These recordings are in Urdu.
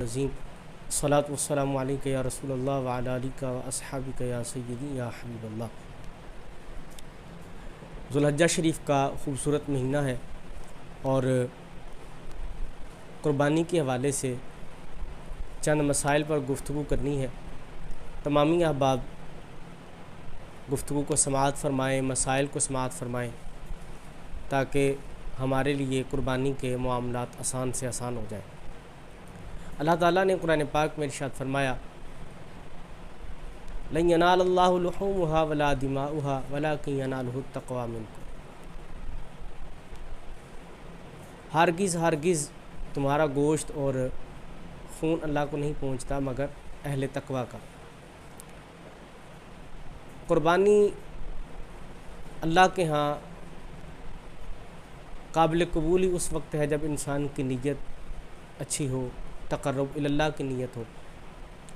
عظیم الصلاۃ والسلام علیک یا رسول اللہ وعلی آلک و اصحابک یا سیدی یا حبیب اللہ۔ ذوالحجہ شریف کا خوبصورت مہینہ ہے اور قربانی کے حوالے سے چند مسائل پر گفتگو کرنی ہے۔ تمامی احباب گفتگو کو سماعت فرمائیں، مسائل کو سماعت فرمائیں تاکہ ہمارے لیے قربانی کے معاملات آسان سے آسان ہو جائیں۔ اللہ تعالیٰ نے قرآن پاک میں ارشاد فرمایا، لن ینال اللہ لحومها ولا دماؤها ولکن ینالہ التقوی منکم۔ ہرگز تمہارا گوشت اور خون اللہ کو نہیں پہنچتا مگر اہل تقوی کا۔ قربانی اللہ کے ہاں قابل قبول ہی اس وقت ہے جب انسان کی نیت اچھی ہو، تقرب اللہ کی نیت ہو۔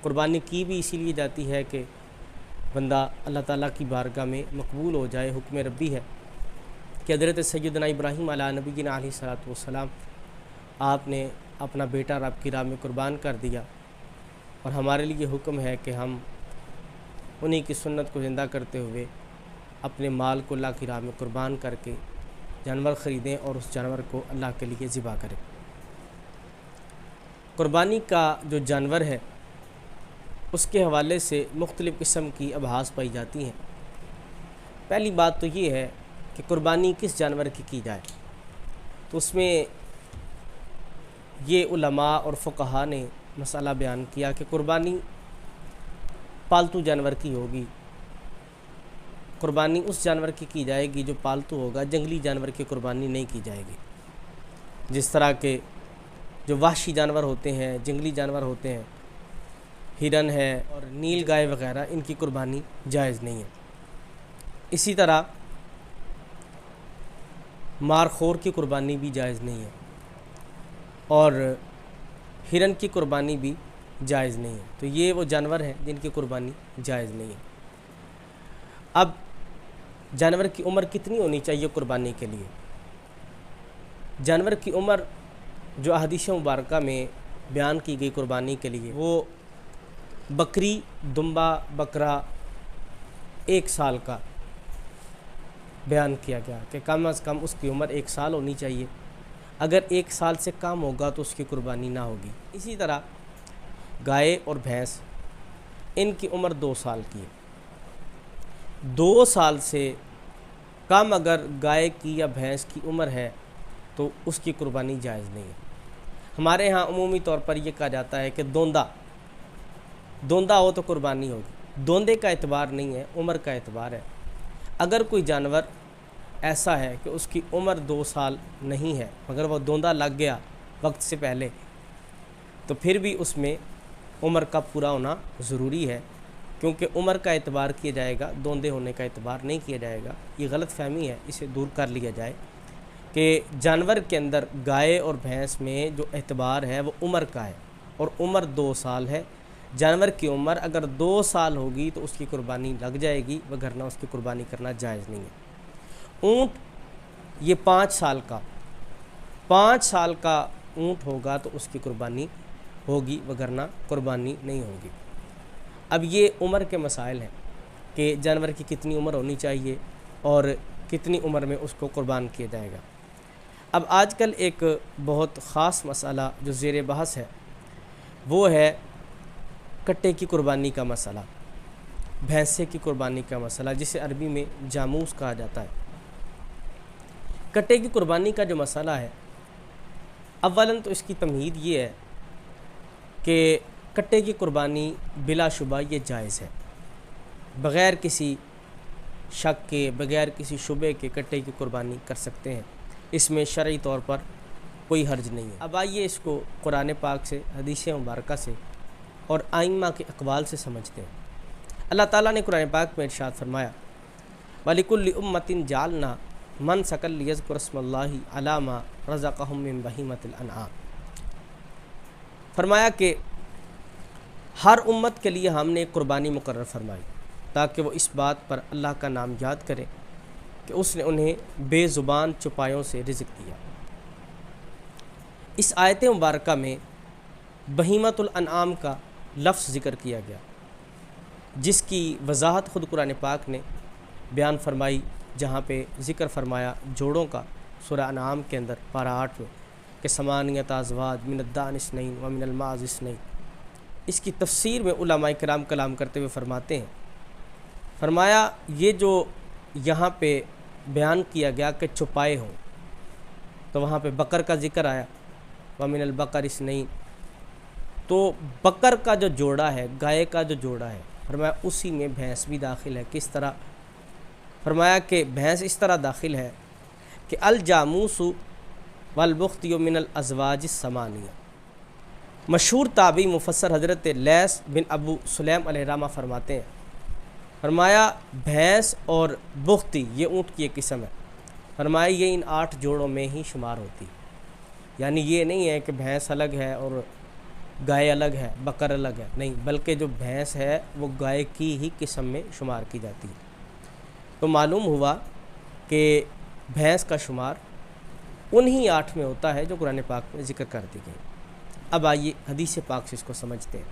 قربانی کی بھی اسی لیے جاتی ہے کہ بندہ اللہ تعالیٰ کی بارگاہ میں مقبول ہو جائے۔ حکم ربی ہے کہ حضرت سیدنا ابراہیم علیہ نبینا علیہ الصلوۃ والسلام آپ نے اپنا بیٹا رب کی راہ میں قربان کر دیا، اور ہمارے لیے حکم ہے کہ ہم انہی کی سنت کو زندہ کرتے ہوئے اپنے مال کو اللہ کی راہ میں قربان کر کے جانور خریدیں اور اس جانور کو اللہ کے لیے ذبح کریں۔ قربانی کا جو جانور ہے اس کے حوالے سے مختلف قسم کی ابحاث پائی جاتی ہیں۔ پہلی بات تو یہ ہے کہ قربانی کس جانور کی جائے، تو اس میں یہ علماء اور فقہاء نے مسئلہ بیان کیا کہ قربانی پالتو جانور کی ہوگی۔ قربانی اس جانور کی جائے گی جو پالتو ہوگا، جنگلی جانور کی قربانی نہیں کی جائے گی۔ جس طرح کے جو وحشی جانور ہوتے ہیں، جنگلی جانور ہوتے ہیں، ہرن ہے اور نیل گائے وغیرہ، ان کی قربانی جائز نہیں ہے۔ اسی طرح مارخور کی قربانی بھی جائز نہیں ہے اور ہرن کی قربانی بھی جائز نہیں ہے۔ تو یہ وہ جانور ہیں جن کی قربانی جائز نہیں ہے۔ اب جانور کی عمر کتنی ہونی چاہیے قربانی کے لیے؟ جانور کی عمر جو احادیث مبارکہ میں بیان کی گئی قربانی کے لیے، وہ بکری، دمبا، بکرا 1 سال کا بیان کیا گیا کہ کم از کم اس کی عمر 1 سال ہونی چاہیے۔ اگر 1 سال سے کم ہوگا تو اس کی قربانی نہ ہوگی۔ اسی طرح گائے اور بھینس، ان کی عمر 2 سال کی ہے۔ 2 سال سے کم اگر گائے کی یا بھینس کی عمر ہے تو اس کی قربانی جائز نہیں ہے۔ ہمارے ہاں عمومی طور پر یہ کہا جاتا ہے کہ دوندہ ہو تو قربانی ہوگی۔ دوندے کا اعتبار نہیں ہے، عمر کا اعتبار ہے۔ اگر کوئی جانور ایسا ہے کہ اس کی عمر 2 سال نہیں ہے مگر وہ دوندہ لگ گیا وقت سے پہلے، تو پھر بھی اس میں عمر کا پورا ہونا ضروری ہے، کیونکہ عمر کا اعتبار کیا جائے گا، دوندے ہونے کا اعتبار نہیں کیا جائے گا۔ یہ غلط فہمی ہے، اسے دور کر لیا جائے کہ جانور کے اندر گائے اور بھینس میں جو اعتبار ہے وہ عمر کا ہے، اور عمر 2 سال ہے۔ جانور کی عمر اگر 2 سال ہوگی تو اس کی قربانی لگ جائے گی، وگرنہ اس کی قربانی کرنا جائز نہیں ہے۔ اونٹ یہ 5 سال کا اونٹ ہوگا تو اس کی قربانی ہوگی، وگرنہ قربانی نہیں ہوگی۔ اب یہ عمر کے مسائل ہیں کہ جانور کی کتنی عمر ہونی چاہیے اور کتنی عمر میں اس کو قربان کیا جائے گا۔ اب آج کل ایک بہت خاص مسئلہ جو زیر بحث ہے وہ ہے کٹے کی قربانی کا مسئلہ، بھینسے کی قربانی کا مسئلہ، جسے عربی میں جاموس کہا جاتا ہے۔ کٹے کی قربانی کا جو مسئلہ ہے، اولاً تو اس کی تمہید یہ ہے کہ کٹے کی قربانی بلا شبہ یہ جائز ہے، بغیر کسی شک کے، بغیر کسی شبے کے کٹے کی قربانی کر سکتے ہیں، اس میں شرعی طور پر کوئی حرج نہیں ہے۔ اب آئیے اس کو قرآن پاک سے، حدیث مبارکہ سے اور ائمہ کے اقوال سے سمجھتے ہیں۔ اللہ تعالیٰ نے قرآن پاک میں ارشاد فرمایا، وَلِكُلِّ أُمَّةٍ جَعَلْنَا مَنسَكًا لِيَذْكُرُوا اسْمَ اللَّهِ عَلَىٰ مَا رَزَقَهُم مِّن بَهِيمَةِ الْأَنْعَامِ۔ فرمایا کہ ہر امت کے لیے ہم نے ایک قربانی مقرر فرمائی تاکہ وہ اس بات پر اللہ کا نام یاد کرے کہ اس نے انہیں بے زبان چوپایوں سے رزق دیا۔ اس آیت مبارکہ میں بہیمۃ الانعام کا لفظ ذکر کیا گیا، جس کی وضاحت خود قرآن پاک نے بیان فرمائی، جہاں پہ ذکر فرمایا جوڑوں کا سورہ انعام کے اندر پارہ 8 میں کہ ثمانیۃ ازواج من الضأن اثنین ومن المعز اثنین۔ اس کی تفسیر میں علماء کرام کلام کرتے ہوئے فرماتے ہیں، فرمایا یہ جو یہاں پہ بیان کیا گیا کہ چھپائے ہوں، تو وہاں پہ بکر کا ذکر آیا، ومن البقر اثنین، تو بکر کا جو جوڑا ہے، گائے کا جو جوڑا ہے، فرمایا اسی میں بھینس بھی داخل ہے۔ کس طرح؟ فرمایا کہ بھینس اس طرح داخل ہے کہ الجاموس والبخت من الازواج الثمانیہ۔ مشہور تابعی مفسر حضرت لیث بن ابو سلیم علیہ الرحمہ فرماتے ہیں، فرمایا بھینس اور بختی یہ اونٹ کی ایک قسم ہے، فرمایا یہ ان 8 جوڑوں میں ہی شمار ہوتی، یعنی یہ نہیں ہے کہ بھینس الگ ہے اور گائے الگ ہے، بکر الگ ہے، نہیں، بلکہ جو بھینس ہے وہ گائے کی ہی قسم میں شمار کی جاتی ہے۔ تو معلوم ہوا کہ بھینس کا شمار انہی 8 میں ہوتا ہے جو قرآن پاک میں ذکر کر دی گئی۔ اب آئیے حدیث پاک سے اس کو سمجھتے ہیں۔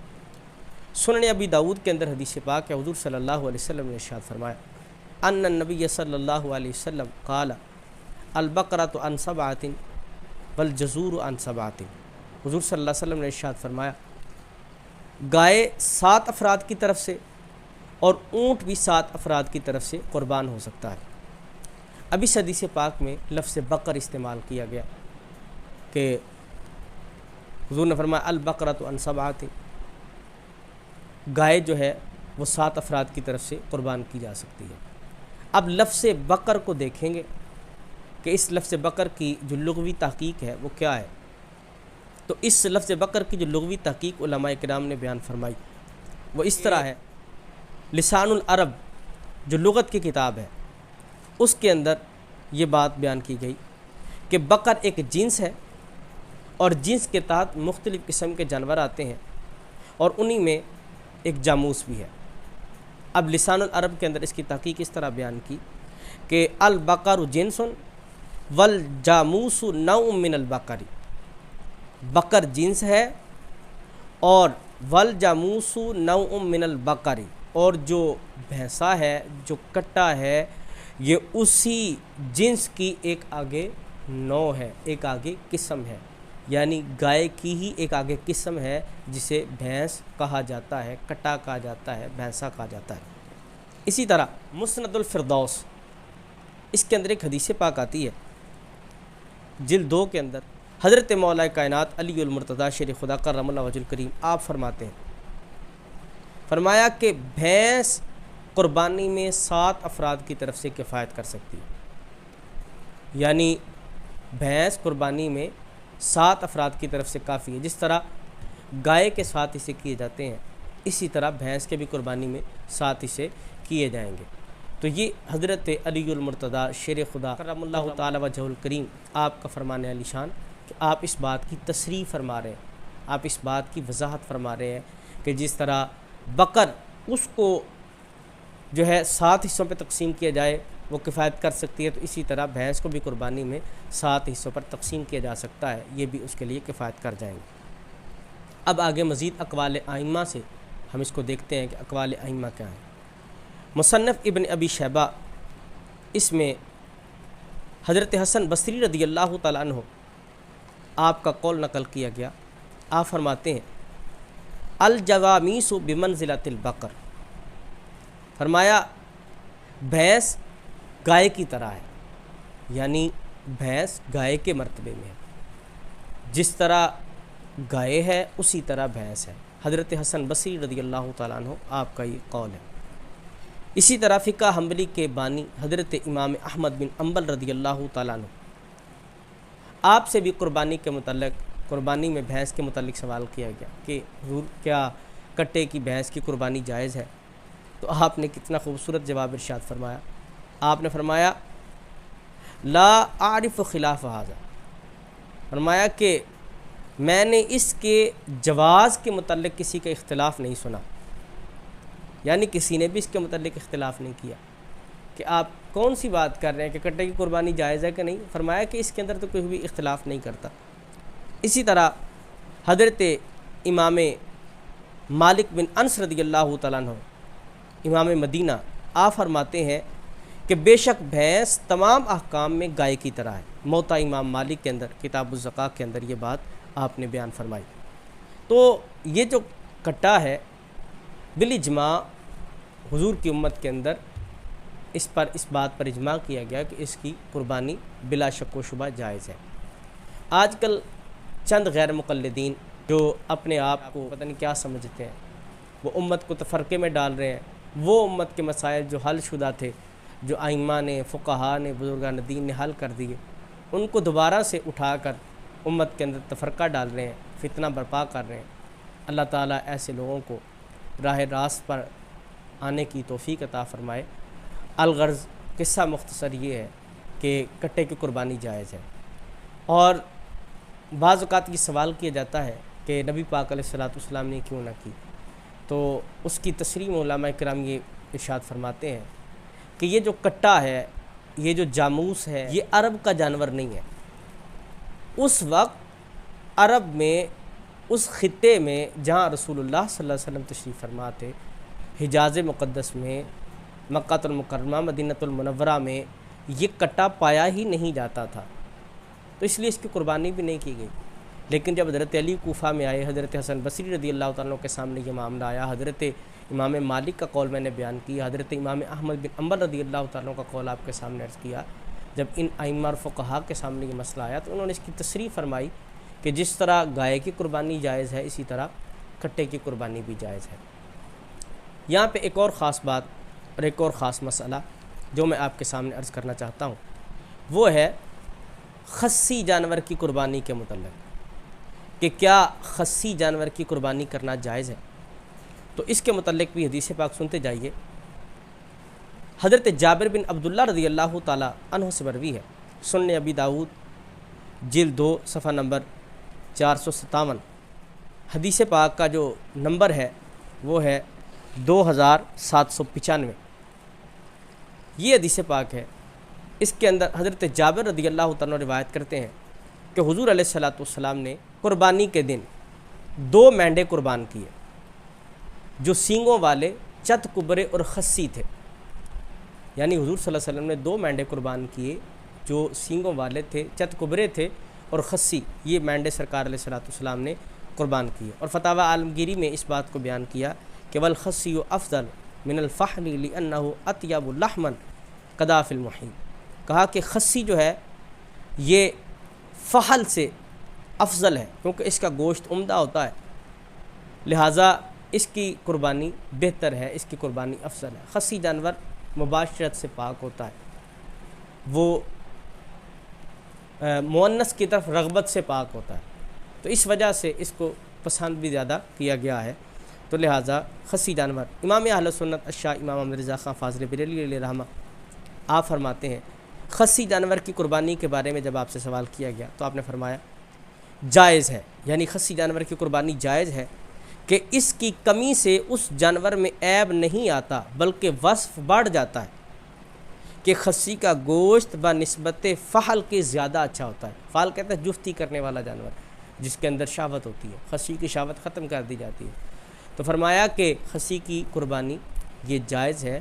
سنن ابی داؤد کے اندر حدیث پاک ہے، حضور صلی اللہ علیہ وسلم نے ارشاد فرمایا ان النبی صلی اللہ علیہ وسلم قال البقرۃ عن سبعۃ والجزور عن سبعۃ۔ حضور صلی اللہ علیہ وسلم نے ارشاد فرمایا گائے 7 افراد کی طرف سے اور اونٹ بھی 7 افراد کی طرف سے قربان ہو سکتا ہے۔ اب اس حدیث پاک میں لفظ بقر استعمال کیا گیا کہ حضور نے فرمایا البقرۃ عن سبعۃ، گائے جو ہے وہ 7 افراد کی طرف سے قربان کی جا سکتی ہے۔ اب لفظ بقر کو دیکھیں گے کہ اس لفظ بقر کی جو لغوی تحقیق ہے وہ کیا ہے۔ تو اس لفظ بقر کی جو لغوی تحقیق علماء کرام نے بیان فرمائی وہ اس طرح ہے، لسان العرب جو لغت کی کتاب ہے اس کے اندر یہ بات بیان کی گئی کہ بقر ایک جنس ہے اور جنس کے تحت مختلف قسم کے جانور آتے ہیں اور انہی میں ایک جاموس بھی ہے۔ اب لسان العرب کے اندر اس کی تحقیق اس طرح بیان کی کہ البقر جنس والجاموس نوع من البقر، بقر جنس ہے اور والجاموس نوع من البقر، اور جو بھینسا ہے، جو کٹا ہے، یہ اسی جنس کی ایک آگے نوع ہے، ایک آگے قسم ہے، یعنی گائے کی ہی ایک آگے قسم ہے جسے بھینس کہا جاتا ہے، کٹا کہا جاتا ہے، بھینسا کہا جاتا ہے۔ اسی طرح مسند الفردوس اس کے اندر ایک حدیث پاک آتی ہے، جلد 2 کے اندر حضرت مولا کائنات علی المرتضیٰ شیر خدا کرم اللہ وجہ الکریم آپ فرماتے ہیں، فرمایا کہ بھینس قربانی میں 7 افراد کی طرف سے کفایت کر سکتی ہے، یعنی بھینس قربانی میں 7 افراد کی طرف سے کافی ہے۔ جس طرح گائے کے 7 حصے کیے جاتے ہیں، اسی طرح بھینس کے بھی قربانی میں 7 حصے کیے جائیں گے۔ تو یہ حضرت علی المرتضیٰ شیر خدا کرم اللہ تعالی وجہ الکریم آپ کا فرمان علی شان کہ آپ اس بات کی تصریح فرما رہے ہیں، آپ اس بات کی وضاحت فرما رہے ہیں کہ جس طرح بقر اس کو جو ہے 7 حصوں پہ تقسیم کیا جائے وہ کفایت کر سکتی ہے، تو اسی طرح بھینس کو بھی قربانی میں 7 حصوں پر تقسیم کیا جا سکتا ہے، یہ بھی اس کے لیے کفایت کر جائیں گے۔ اب آگے مزید اقوال ائمہ سے ہم اس کو دیکھتے ہیں کہ اقوال ائمہ کیا ہیں۔ مصنف ابن ابی شیبہ اس میں حضرت حسن بصری رضی اللہ تعالیٰ عنہ آپ کا قول نقل کیا گیا، آپ فرماتے ہیں الجوامیس بمنزلۃ البقر، فرمایا بھینس گائے کی طرح ہے، یعنی بھینس گائے کے مرتبے میں ہے، جس طرح گائے ہے اسی طرح بھینس ہے۔ حضرت حسن بصری رضی اللہ تعالیٰ عنہ آپ کا یہ قول ہے۔ اسی طرح فقہ حنبلی کے بانی حضرت امام احمد بن حنبل رضی اللہ تعالیٰ عنہ آپ سے بھی قربانی کے متعلق، قربانی میں بھینس کے متعلق سوال کیا گیا کہ حضور کیا کٹے کی بھینس کی قربانی جائز ہے؟ تو آپ نے کتنا خوبصورت جواب ارشاد فرمایا، آپ نے فرمایا لا اعرف خلاف ھذا، فرمایا کہ میں نے اس کے جواز کے متعلق کسی کا اختلاف نہیں سنا، یعنی کسی نے بھی اس کے متعلق اختلاف نہیں کیا کہ آپ کون سی بات کر رہے ہیں کہ کٹے کی قربانی جائز ہے کہ نہیں، فرمایا کہ اس کے اندر تو کوئی بھی اختلاف نہیں کرتا۔ اسی طرح حضرت امام مالک بن انس رضی اللہ تعالیٰ عنہ امام مدینہ آپ فرماتے ہیں کہ بے شک بھینس تمام احکام میں گائے کی طرح ہے۔ موطا امام مالک کے اندر کتاب الزکاۃ کے اندر یہ بات آپ نے بیان فرمائی۔ تو یہ جو کٹا ہے بالاجماع حضور کی امت کے اندر اس بات پر اجماع کیا گیا کہ اس کی قربانی بلا شک و شبہ جائز ہے۔ آج کل چند غیر مقلدین جو اپنے آپ کو پتہ نہیں کیا سمجھتے ہیں، وہ امت کو تفرقے میں ڈال رہے ہیں۔ وہ امت کے مسائل جو حل شدہ تھے، جو ائمہ نے، فقہا نے، بزرگان دین نے حل کر دیے، ان کو دوبارہ سے اٹھا کر امت کے اندر تفرقہ ڈال رہے ہیں، فتنہ برپا کر رہے ہیں۔ اللہ تعالیٰ ایسے لوگوں کو راہ راست پر آنے کی توفیق عطا فرمائے۔ الغرض قصہ مختصر یہ ہے کہ کٹے کی قربانی جائز ہے، اور بعض اوقات یہ سوال کیا جاتا ہے کہ نبی پاک علیہ الصلوۃ والسلام نے کیوں نہ کی، تو اس کی تصریح میں علماء کرام یہ ارشاد فرماتے ہیں کہ یہ جو کٹا ہے، یہ جو جاموس ہے، یہ عرب کا جانور نہیں ہے۔ اس وقت عرب میں، اس خطے میں جہاں رسول اللہ صلی اللہ علیہ وسلم تشریف فرما تھے، حجاز مقدس میں، مکہ المکرمہ، مدینہ المنورہ میں یہ کٹا پایا ہی نہیں جاتا تھا، تو اس لیے اس کی قربانی بھی نہیں کی گئی۔ لیکن جب حضرت علی کوفہ میں آئے، حضرت حسن بصری رضی اللہ تعالیٰ عنہ کے سامنے یہ معاملہ آیا، حضرت امام مالک کا قول میں نے بیان کیا، حضرت امام احمد بن حنبل رضی اللہ تعالیٰ عنہ کا قول آپ کے سامنے عرض کیا، جب ان ائمہ اور فقہا کے سامنے یہ مسئلہ آیا تو انہوں نے اس کی تصریح فرمائی کہ جس طرح گائے کی قربانی جائز ہے، اسی طرح کٹے کی قربانی بھی جائز ہے۔ یہاں پہ ایک اور خاص بات اور ایک اور خاص مسئلہ جو میں آپ کے سامنے عرض کرنا چاہتا ہوں، وہ ہے خصی جانور کی قربانی کے متعلق، کہ کیا خصی جانور کی قربانی کرنا جائز ہے۔ تو اس کے متعلق بھی حدیث پاک سنتے جائیے۔ حضرت جابر بن عبداللہ رضی اللہ تعالیٰ عنہ سے مروی ہے، سنن ابی داؤد جلد 2 صفحہ نمبر 457، حدیث پاک کا جو نمبر ہے وہ ہے 2795۔ یہ حدیث پاک ہے، اس کے اندر حضرت جابر رضی اللہ تعالیٰ روایت کرتے ہیں کہ حضور علیہ الصلوۃ والسلام نے قربانی کے دن 2 مینڈے قربان کیے جو سینگوں والے، چت کبرے اور خصی تھے۔ یعنی حضور صلی اللہ علیہ وسلم نے 2 مینڈے قربان کیے جو سینگوں والے تھے، چت کبرے تھے اور خصی، یہ مینڈے سرکار علیہ الصلوۃ والسلام نے قربان کیے۔ اور فتاوی عالمگیری میں اس بات کو بیان کیا کہ والخصی افضل من الفحل لانہ اطیب لحما قضا فی المحیط، کہا کہ خصی جو ہے یہ فحل سے افضل ہے کیونکہ اس کا گوشت عمدہ ہوتا ہے، لہٰذا اس کی قربانی بہتر ہے، اس کی قربانی افضل ہے۔ خصی جانور مباشرت سے پاک ہوتا ہے، وہ مؤنث کی طرف رغبت سے پاک ہوتا ہے، تو اس وجہ سے اس کو پسند بھی زیادہ کیا گیا ہے، تو لہٰذا خصی جانور۔ امام اہل سنت الشاہ امام احمد رضا خان فاضل بریلوی علیہ رحمہ آپ فرماتے ہیں، خصی جانور کی قربانی کے بارے میں جب آپ سے سوال کیا گیا تو آپ نے فرمایا جائز ہے، یعنی خصی جانور کی قربانی جائز ہے کہ اس کی کمی سے اس جانور میں عیب نہیں آتا بلکہ وصف بڑھ جاتا ہے کہ خصی کا گوشت بنسبت فحل کے زیادہ اچھا ہوتا ہے۔ فحل کہتا ہے جفتی کرنے والا جانور جس کے اندر شہوت ہوتی ہے، خصی کی شہوت ختم کر دی جاتی ہے، تو فرمایا کہ خصی کی قربانی یہ جائز ہے،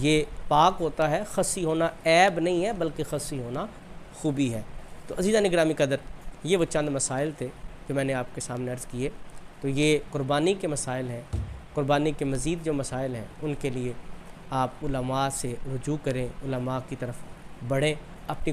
یہ پاک ہوتا ہے، خصی ہونا عیب نہیں ہے بلکہ خصی ہونا خوبی ہے۔ تو عزیزان گرامی قدر، یہ وہ چند مسائل تھے جو میں نے آپ کے سامنے عرض کیے۔ تو یہ قربانی کے مسائل ہیں، قربانی کے مزید جو مسائل ہیں ان کے لیے آپ علماء سے رجوع کریں، علماء کی طرف بڑھیں، اپنی